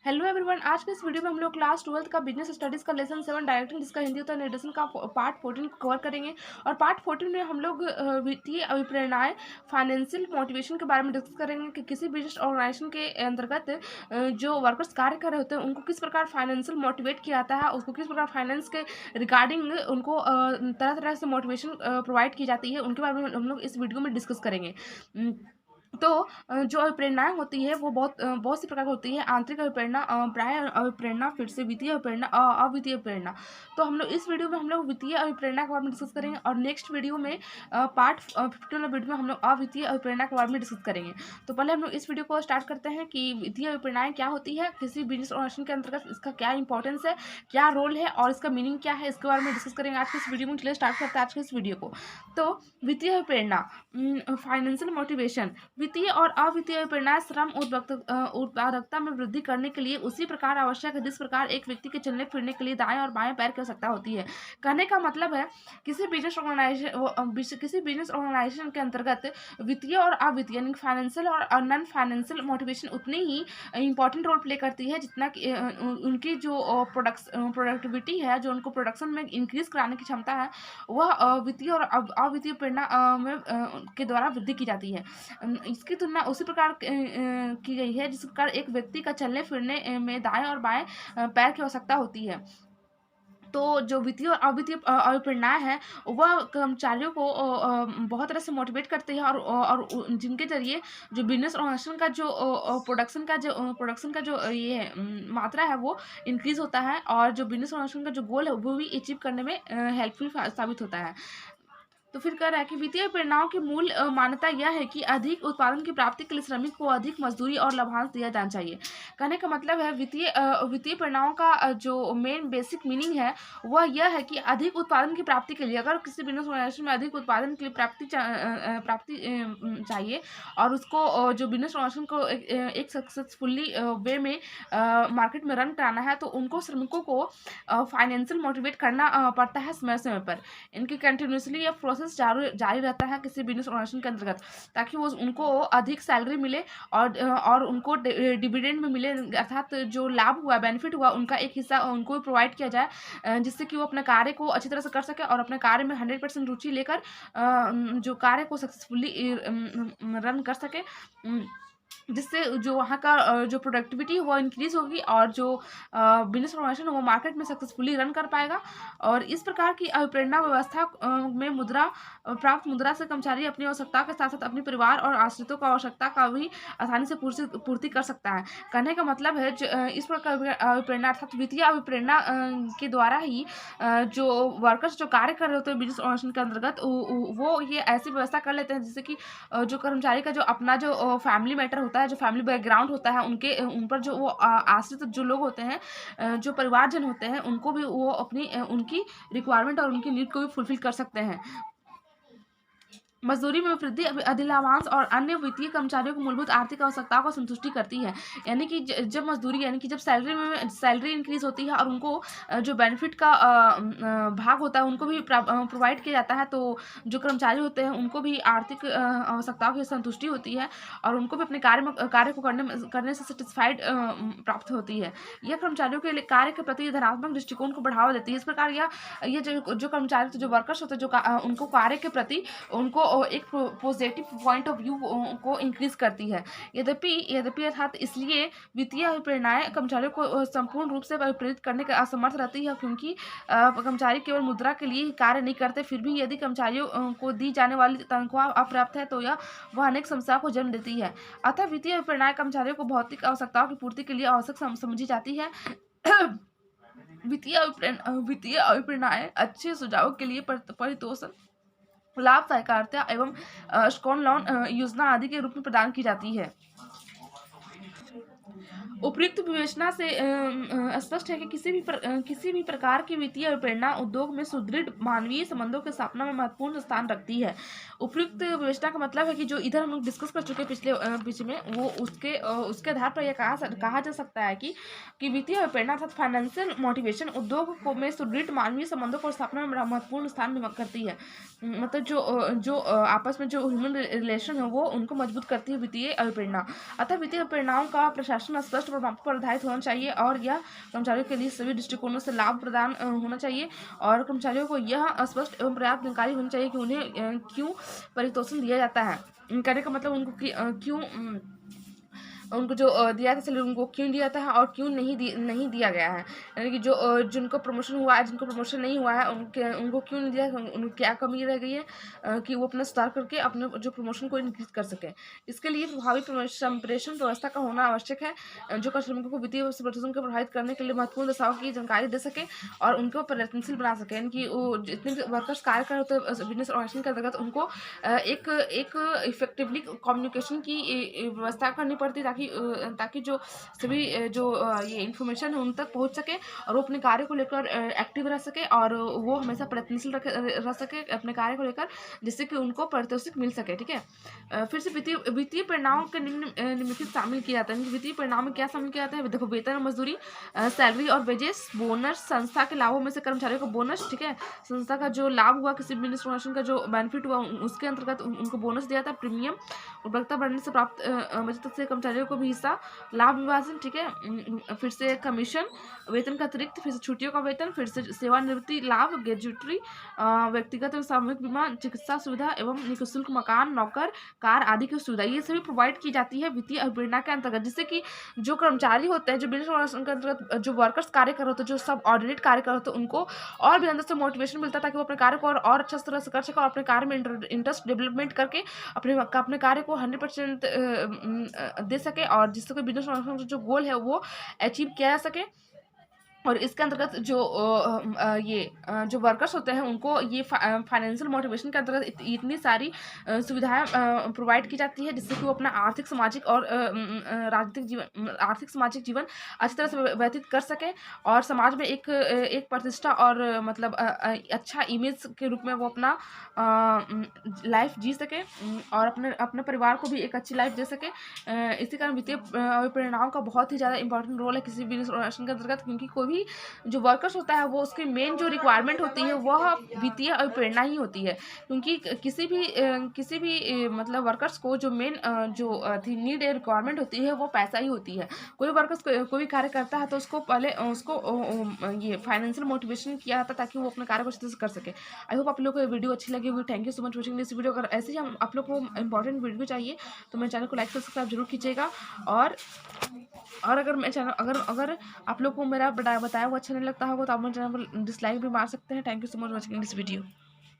Hello everyone. आज के इस वीडियो में हम लोग क्लास 12th का बिजनेस स्टडीज़ का लेसन 7 डायरेक्टिंग जिसका हिंदी होता है निर्देशन का पार्ट 14 कवर करेंगे। और पार्ट 14 में हम लोग वित्तीय अभिप्रेरणाएं फाइनेंशियल मोटिवेशन के बारे में डिस्कस करेंगे कि किसी बिजनेस ऑर्गेनाइजेशन के अंतर्गत जो वर्कर्स कार्य कर रहे होते हैं उनको किस प्रकार फाइनेंशियल मोटिवेट किया जाता है, उसको किस प्रकार फाइनेंस के रिगार्डिंग उनको तरह तरह से मोटिवेशन प्रोवाइड की जाती है, उनके बारे में हम लोग इस वीडियो में डिस्कस करेंगे। तो जो अभिप्रेरणाएँ होती है वो बहुत सी प्रकार की होती है। आंतरिक अभिप्रेरणा, बाह्य अभिप्रेरणा, फिर से वित्तीय अभिप्रेरणा, अवित्तीय प्रेरणा। तो हम लोग इस वीडियो में हम लोग वित्तीय अभिप्रेरणा के बारे में डिस्कस करेंगे और नेक्स्ट वीडियो में पार्ट 15 वीडियो में हम लोग अवित्तीय अभिप्रेरणा के बारे में डिस्कस करेंगे। तो पहले हम लोग इस वीडियो को स्टार्ट करते हैं कि वित्तीय अभिप्रेरणाएँ क्या होती है, किसी बिजनेस ऑर्गेनाइजेशन के अंतर्गत इसका क्या इंपॉर्टेंस है, क्या रोल है और इसका मीनिंग क्या है, इसके बारे में डिस्कस करेंगे आज के इस वीडियो में। चलिए स्टार्ट करते हैं आज के इस वीडियो को। तो वित्तीय अभिप्रेरणा, फाइनेंशियल मोटिवेशन। वित्तीय और अवित्तीय प्रेरणा श्रम उत्पादकता में वृद्धि करने के लिए उसी प्रकार आवश्यक है जिस प्रकार एक व्यक्ति के चलने फिरने के लिए दाएं और बाएं पैर की आवश्यकता होती है। कहने का मतलब है किसी बिजनेस ऑर्गेनाइजेशन के अंतर्गत वित्तीय और अवित्तीय यानी फाइनेंशियल और नॉन फाइनेंशियल मोटिवेशन उतनी ही इंपॉर्टेंट रोल प्ले करती है जितना कि उनकी जो प्रोडक्टिविटी है, जो उनको प्रोडक्शन में इंक्रीज कराने की क्षमता है, वह वित्तीय और अवित्तीय प्रेरणा के द्वारा वृद्धि की जाती है। इसकी तुलना उसी प्रकार की गई है जिस प्रकार एक व्यक्ति का चलने फिरने में दाएं और बाएं पैर की आवश्यकता होती है। तो जो वित्तीय और अवित्तीय अभिप्रेरणाएँ हैं वह कर्मचारियों को बहुत तरह से मोटिवेट करती है और जिनके ज़रिए जो बिज़नेस ऑर्गेनाइजेशन का जो प्रोडक्शन का जो ये है मात्रा है वो इंक्रीज़ होता है और जो बिज़नेस ऑर्गेनाइजेशन का जो गोल है वो भी अचीव करने में हेल्पफुल साबित होता है। तो फिर कह रहा है कि वित्तीय प्रेरणाओं की मूल मान्यता यह है कि अधिक उत्पादन की प्राप्ति के लिए श्रमिक को अधिक मजदूरी और लाभांश दिया जाना चाहिए। कहने का मतलब है वित्तीय प्रेरणाओं का जो मेन बेसिक मीनिंग है वह यह है कि अधिक उत्पादन की प्राप्ति के लिए अगर किसी बिजनेस ऑर्गेनाइजेशन में अधिक उत्पादन के लिए प्राप्ति चाहिए और उसको जो बिजनेस ऑर्गेनाइजेशन को एक सक्सेसफुली वे में मार्केट में रन कराना है तो उनको श्रमिकों को फाइनेंशियल मोटिवेट करना पड़ता है समय समय पर। इनकी कंटिन्यूसली ये प्रोसेस जारी रहता है किसी बिजनेस ऑर्गेनाइजेशन के अंतर्गत ताकि वो उनको अधिक सैलरी मिले और उनको डिविडेंड में मिले, अर्थात जो लाभ हुआ, बेनिफिट हुआ, उनका एक हिस्सा उनको भी प्रोवाइड किया जाए जिससे कि वो अपने कार्य को अच्छी तरह से कर सके और अपने कार्य में 100% रुचि लेकर जो कार्य को सक्सेसफुली रन कर सके, जिससे जो वहाँ का जो प्रोडक्टिविटी वो इंक्रीज़ होगी और जो बिजनेस ऑर्गेनाइजेशन है वो मार्केट में सक्सेसफुली रन कर पाएगा। और इस प्रकार की प्रेरणा व्यवस्था में प्राप्त मुद्रा से कर्मचारी अपनी आवश्यकता के साथ साथ अपने परिवार और आश्रितों की आवश्यकता का भी आसानी से पूर्ति कर सकता है। कहने का मतलब है इस प्रकार अभिप्रेरणा अर्थात वित्तीय अभिप्रेरणा के द्वारा ही जो वर्कर्स जो कार्य कर रहे होते हैं बिजनेस ऑर्गेनाइजेशन के अंतर्गत वो ये ऐसी व्यवस्था कर लेते हैं जिससे कि जो कर्मचारी का जो अपना जो फैमिली मैटर होता है, जो फैमिली बैकग्राउंड होता है, उन पर जो वो आश्रित जो लोग होते हैं, जो परिवारजन होते हैं, उनको भी वो अपनी उनकी रिक्वायरमेंट और उनकी नीड को भी फुलफिल कर सकते हैं। मजदूरी में वृद्धि अधिलाभांश और अन्य वित्तीय कर्मचारियों की मूलभूत आर्थिक आवश्यकताओं को संतुष्टि करती है। यानी कि जब मजदूरी यानी कि जब सैलरी इंक्रीज होती है और उनको जो बेनिफिट का भाग होता है उनको भी प्रोवाइड किया जाता है, तो जो कर्मचारी होते हैं उनको भी आर्थिक आवश्यकताओं की संतुष्टि होती है और उनको भी अपने कार्य को करने से सेटिस्फाइड प्राप्त होती है। यह कर्मचारियों के लिए कार्य के प्रति धनात्मक दृष्टिकोण को बढ़ावा देती है। इस प्रकार ये जो कर्मचारी जो वर्कर्स होते हैं उनको कार्य के प्रति उनको एक पॉजिटिव पॉइंट ऑफ व्यू को इंक्रीज करती है। यद्यपि अर्थात इसलिए वित्तीय अभिप्रेरणाएं कर्मचारियों को संपूर्ण रूप से प्रेरित करने का असमर्थ रहती है, क्योंकि कर्मचारी केवल मुद्रा के लिए कार्य नहीं करते। फिर भी यदि कर्मचारियों को दी जाने वाली तनख्वाह अपर्याप्त है तो वह अनेक समस्याओं को जन्म देती है। अतः वित्तीय अभिप्रेरणाएं कर्मचारियों को भौतिक आवश्यकताओं की पूर्ति के लिए आवश्यक समझी जाती है। वित्तीय अभिप्रेरणाएं अच्छे सुझावों के लिए परितोषण, लाभ, सहकारिता एवं स्कॉन लोन योजना आदि के रूप में प्रदान की जाती है। उपयुक्त विवेचना से स्पष्ट है कि किसी भी प्रकार की वित्तीय अभिप्रेरणा उद्योग में सुदृढ़ मानवीय संबंधों की स्थापना में महत्वपूर्ण स्थान रखती है। उपयुक्त विवेचना का मतलब है कि जो इधर हम लोग डिस्कस कर चुके पिछले में वो उसके आधार पर यह कहा जा सकता है कि वित्तीय अभिप्रेरणा अर्थात फाइनेंशियल मोटिवेशन उद्योग में सुदृढ़ मानवीय संबंधों को स्थापना में महत्वपूर्ण स्थान करती है। मतलब जो आपस में जो ह्यूमन रिलेशन है वो उनको मजबूत करती है वित्तीय अभिप्रेरणा। अतः वित्तीय अभिप्रेरणाओं का प्रशासन स्पष्ट प्रभाव पर आधारित होना चाहिए और यह कर्मचारियों के लिए सभी दृष्टिकोणों से लाभ प्रदान होना चाहिए और कर्मचारियों को यह स्पष्ट एवं पर्याप्त जानकारी होनी चाहिए कि उन्हें क्यों पारितोषिक दिया जाता है। कहने का मतलब उनको क्यों उनको जो दिया था सैलरी उनको क्यों दिया था और क्यों नहीं दिया गया है, यानी कि जो जिनको प्रमोशन हुआ है, जिनको प्रमोशन नहीं हुआ है, उनको क्यों नहीं दिया, उनको क्या कमी रह गई है कि वो अपना सुधार करके अपने जो प्रमोशन को इंक्रीज कर सके। इसके लिए प्रभावी संप्रेषण व्यवस्था का होना आवश्यक है जो श्रमिकों को वित्तीय प्रदर्शन को प्रभावित करने के लिए महत्वपूर्ण दशाओं की जानकारी दे सके और उनको परिवर्तनशील बना सके, यानी कि वो जितने भी वर्कर्स कार्य कर रहे होते हैं बिजनेस ऑर्गेनाइजेशन के अंतर्गत उनको एक इफेक्टिवली कम्युनिकेशन की व्यवस्था करनी पड़ती है ताकि जो सभी जो ये इन्फॉर्मेशन है उन तक पहुंच सके और वो अपने कार्य को लेकर एक्टिव रह सके और वो हमेशा प्रयत्नशील रह सके अपने कार्य को लेकर, जिससे कि उनको पारितोषिक मिल सके। ठीक है, फिर से वित्तीय परिणामों के निम्नलिखित शामिल किया जाता है। वित्तीय परिणाम में क्या शामिल किया जाता है? देखो, वेतन और मजदूरी, सैलरी और वेजेस, बोनस, संस्था के लाभों में से कर्मचारियों को बोनस, ठीक है, संस्था का जो लाभ हुआ, किसी बिजनेस ऑर्गेनाइजेशन का जो बेनिफिट हुआ उसके अंतर्गत उनको बोनस दिया था, प्रीमियम, उपभोक्ता बढ़ने से प्राप्त बचत से कर्मचारियों को भी हिस्सा, लाभ विभाजन, ठीक है, फिर से कमीशन, वेतन का अतिरिक्त, फिर से छुट्टियों का वेतन, फिर से सेवानिवृत्ति लाभ, ग्रेजुएटरी, व्यक्तिगत और सामूहिक बीमा, चिकित्सा सुविधा एवं निःशुल्क मकान, नौकर, कार आदि की सुविधा, ये सभी प्रोवाइड की जाती है वित्तीय अवधारणा के अंतर्गत, जिससे कि जो कर्मचारी होते हैं, जो बिजनेस ऑर्गेनाइजेशन के अंतर्गत जो वर्कर्स कार्य कर रहे होते हैं, जो सब ऑर्डिनेट कार्य कर रहे होते हैं, उनको और भी अंदर से मोटिवेशन मिलता है ताकि वो अपने कार्य को और अच्छा तरह से कर सके और अपने कार्य में इंटरेस्ट डेवलपमेंट करके अपने कार्य को 100% दे सके और जिससे कोई बिजनेस ऑर्गेनाइजेशन जो गोल है वो अचीव किया जा सके। और इसके अंतर्गत जो वर्कर्स होते हैं उनको ये फाइनेंशियल मोटिवेशन के अंतर्गत इतनी सारी सुविधाएं प्रोवाइड की जाती है जिससे कि वो अपना आर्थिक सामाजिक जीवन अच्छी तरह से व्यतीत कर सके और समाज में एक प्रतिष्ठा और मतलब अच्छा इमेज के रूप में वो अपना लाइफ जी सके और अपने परिवार को भी एक अच्छी लाइफ दे सके। इसी कारण वित्तीय परिणाम का बहुत ही ज़्यादा इंपॉर्टेंट रोल है किसी बिजनेस ऑर्गेनाइजेशन के अंतर्गत, क्योंकि कोई भी जो वर्कर्स होता है वो उसकी मेन जो रिक्वायरमेंट होती है वह वित्तीय अभिप्रेरणा ही होती है, क्योंकि किसी भी मतलब वर्कर्स को जो मेन जो नीड रिक्वायरमेंट होती है वो पैसा ही होती है। कोई वर्कर्स कोई कार्य करता है तो उसको पहले उसको ये फाइनेंशियल मोटिवेशन किया जाता है ताकि वो अपने कार्य को अच्छे से कर सके। आई होप आप लोग को ये वीडियो अच्छी लगी होगी। Thank you so much watching this video. अगर ऐसे ही आप लोग को इंपॉर्टेंट वीडियो चाहिए तो मेरे चैनल को लाइक सब्सक्राइब जरूर कीजिएगा और अगर मैं चैनल अगर आप लोग को मेरा बताया हुआ अच्छा नहीं लगता होगा तो आप मेरे चैनल पर डिसलाइक भी मार सकते हैं। Thank you so much watching this video.